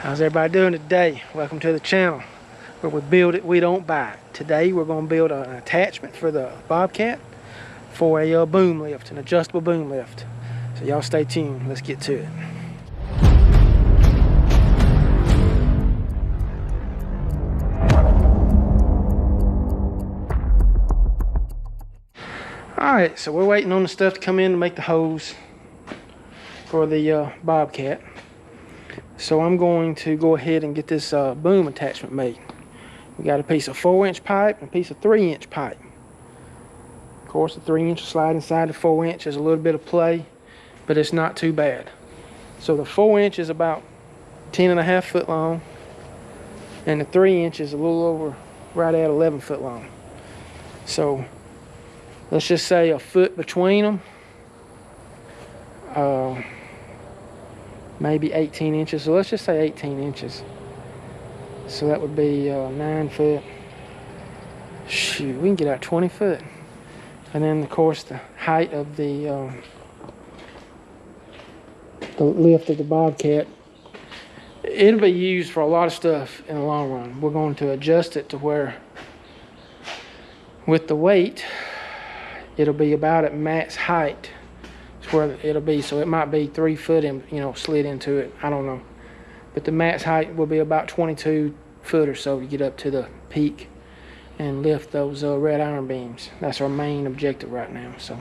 How's everybody doing today? Welcome to the channel where we build it, we don't buy it. Today we're going to build an attachment for the Bobcat for a boom lift, an adjustable boom lift. So y'all stay tuned. Let's get to it. Alright, so we're waiting on the stuff to come in to make the hose for the Bobcat. So I'm going to go ahead and get this boom attachment made. We got a piece of 4-inch pipe and a piece of 3-inch pipe. Of course, the 3-inch will slide inside the 4-inch. There's a little bit of play, but it's not too bad. So the 4-inch is about 10.5 foot long, and the 3-inch is a little over, right at 11 foot long. So let's just say a foot between them. Maybe 18 inches. So let's just say 18 inches. So that would be 9 foot. Shoot, we can get out 20 foot. And then, of course, the height of the lift of the Bobcat. It'll be used for a lot of stuff in the long run. We're going to adjust it to where, with the weight, it'll be about at max height. Where it'll be, so it might be 3 foot in, slid into it. I don't know, but the max height will be about 22 foot or so to get up to the peak and lift those red iron beams. That's our main objective right now. So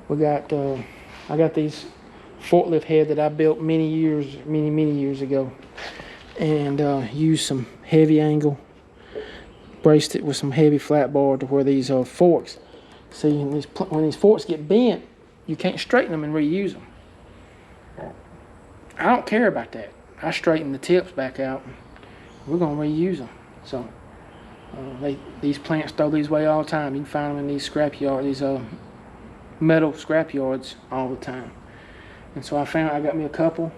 we got I got these forklift head that I built many years ago, and used some heavy angle, braced it with some heavy flat bar to where these forks, see, when these forks get bent, you can't straighten them and reuse them. I don't care about that. I straighten the tips back out. We're going to reuse them. So these plants throw these away all the time. You can find them in these scrap yards, these metal scrap yards all the time. And so I got me a couple.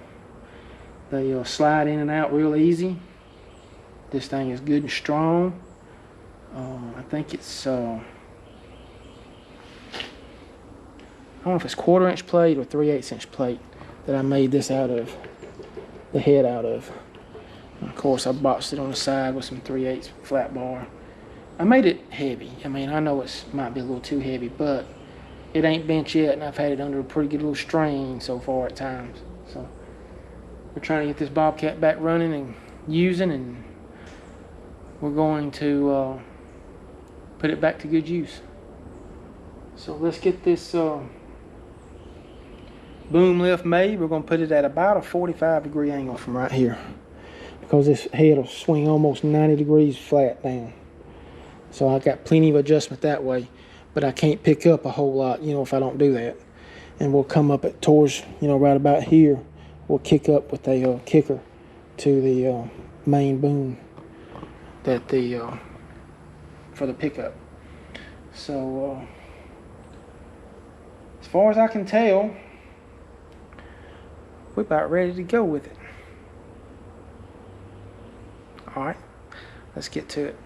They slide in and out real easy. This thing is good and strong. I think it's I don't know if it's 1/4 inch plate or 3/8 inch plate that I made this out of, the head out of. And of course, I boxed it on the side with some 3/8 flat bar. I made it heavy. I mean, I know it might be a little too heavy, but it ain't bent yet, and I've had it under a pretty good little strain so far at times. So we're trying to get this Bobcat back running and using, and we're going to put it back to good use. So let's get this boom lift made. We're going to put it at about a 45-degree angle from right here, because this head will swing almost 90 degrees flat down. So I got plenty of adjustment that way, but I can't pick up a whole lot, if I don't do that. And we'll come up towards, right about here. We'll kick up with a kicker to the main boom that for the pickup. So as far as I can tell, we're about ready to go with it. Alright, let's get to it.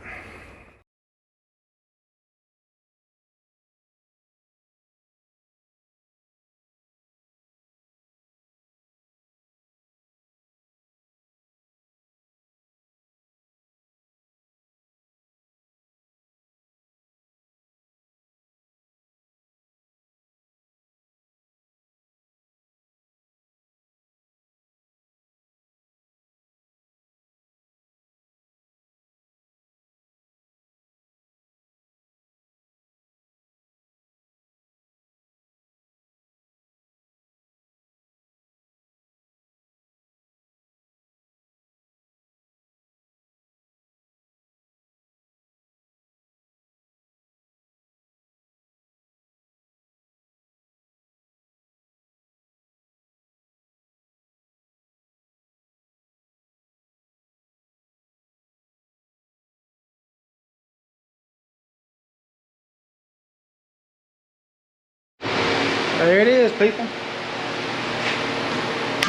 There it is, people.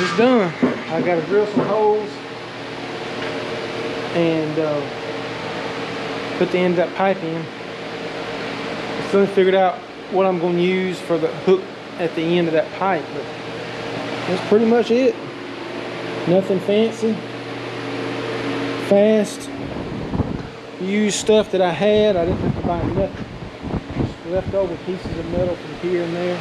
It's done. I got to drill some holes and put the end of that pipe in. I still figured out what I'm going to use for the hook at the end of that pipe, but that's pretty much it. Nothing fancy. fast. Used stuff that I had. I didn't have to buy nothing. Just leftover pieces of metal from here and there.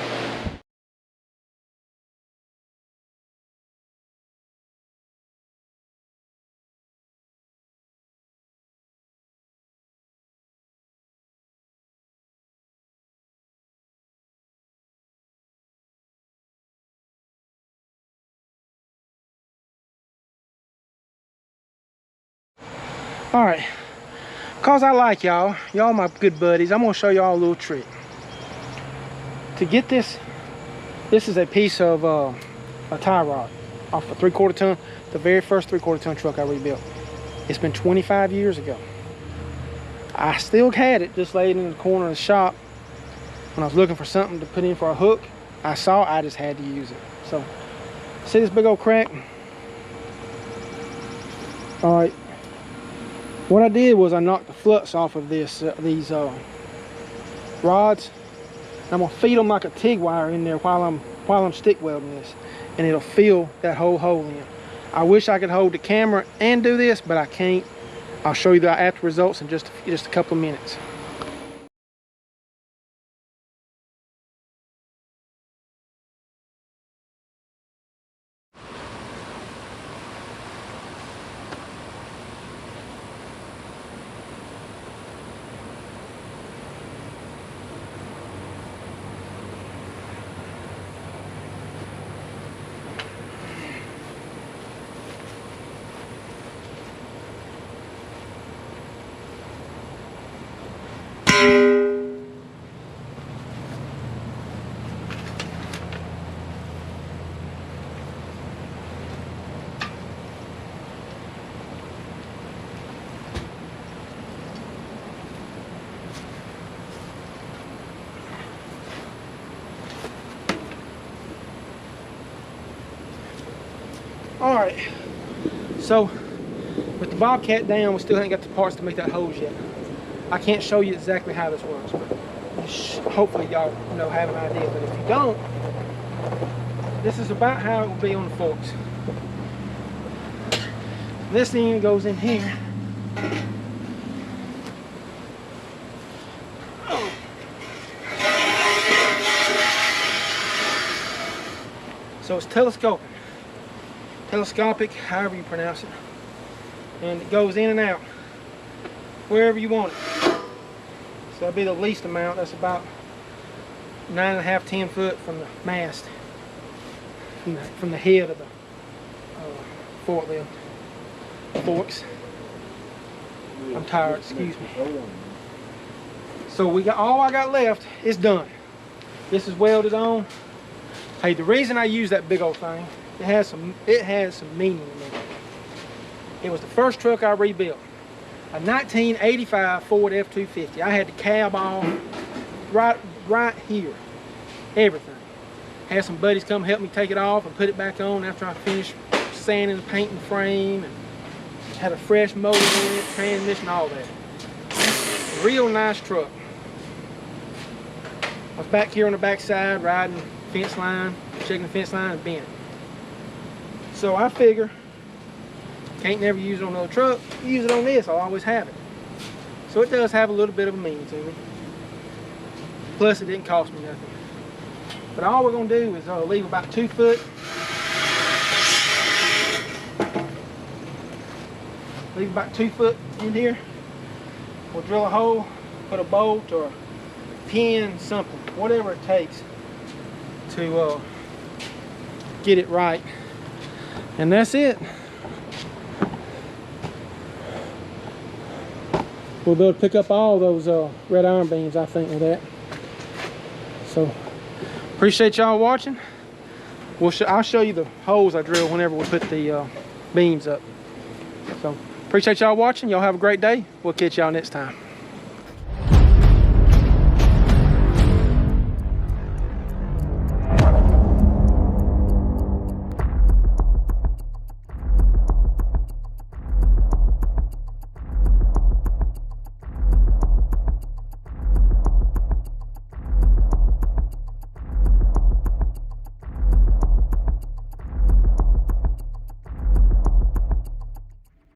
All right, cause I like y'all my good buddies, I'm gonna show y'all a little trick. To get this is a piece of a tie rod off a 3/4 ton, the very first 3/4 ton truck I rebuilt. It's been 25 years ago. I still had it just laid in the corner of the shop. When I was looking for something to put in for a hook, I just had to use it. So, see this big old crack? All right. What I did was I knocked the flux off of these rods. I'm gonna feed them like a TIG wire in there while I'm stick welding this, and it'll fill that whole hole in. I wish I could hold the camera and do this, but I can't. I'll show you the after results in just a couple of minutes. All right, so with the bobcat down, we still ain't got the parts to make that hose yet. I can't show you exactly how this works, but hopefully y'all have an idea. But if you don't, this is about how it will be on the forks. This thing goes in here. So it's telescopic, however you pronounce it, and it goes in and out wherever you want it. So that'll be the least amount. That's about 9.5, 10 foot from the mast, from the head of the forklift. Forks. I'm tired, excuse me. So all I got left is done. This is welded on. Hey, the reason I use that big old thing, it has some meaning to me. It was the first truck I rebuilt, a 1985 Ford F-250. I had the cab off right here, everything. Had some buddies come help me take it off and put it back on after I finished sanding the paint and frame, and had a fresh motor in it, transmission, all that. Real nice truck. I was back here on the backside riding fence line, checking the fence line and bent it. So I figure, can't never use it on another truck, use it on this, I'll always have it. So it does have a little bit of a meaning to me. Plus it didn't cost me nothing. But all we're gonna do is leave about 2 foot. Leave about 2 foot in here. We'll drill a hole, put a bolt or a pin, something, whatever it takes to get it right. And that's it. We'll be able to pick up all those red iron beams, I think, with that. So, appreciate y'all watching. I'll show you the holes I drill whenever we put the beams up. So, appreciate y'all watching. Y'all have a great day. We'll catch y'all next time.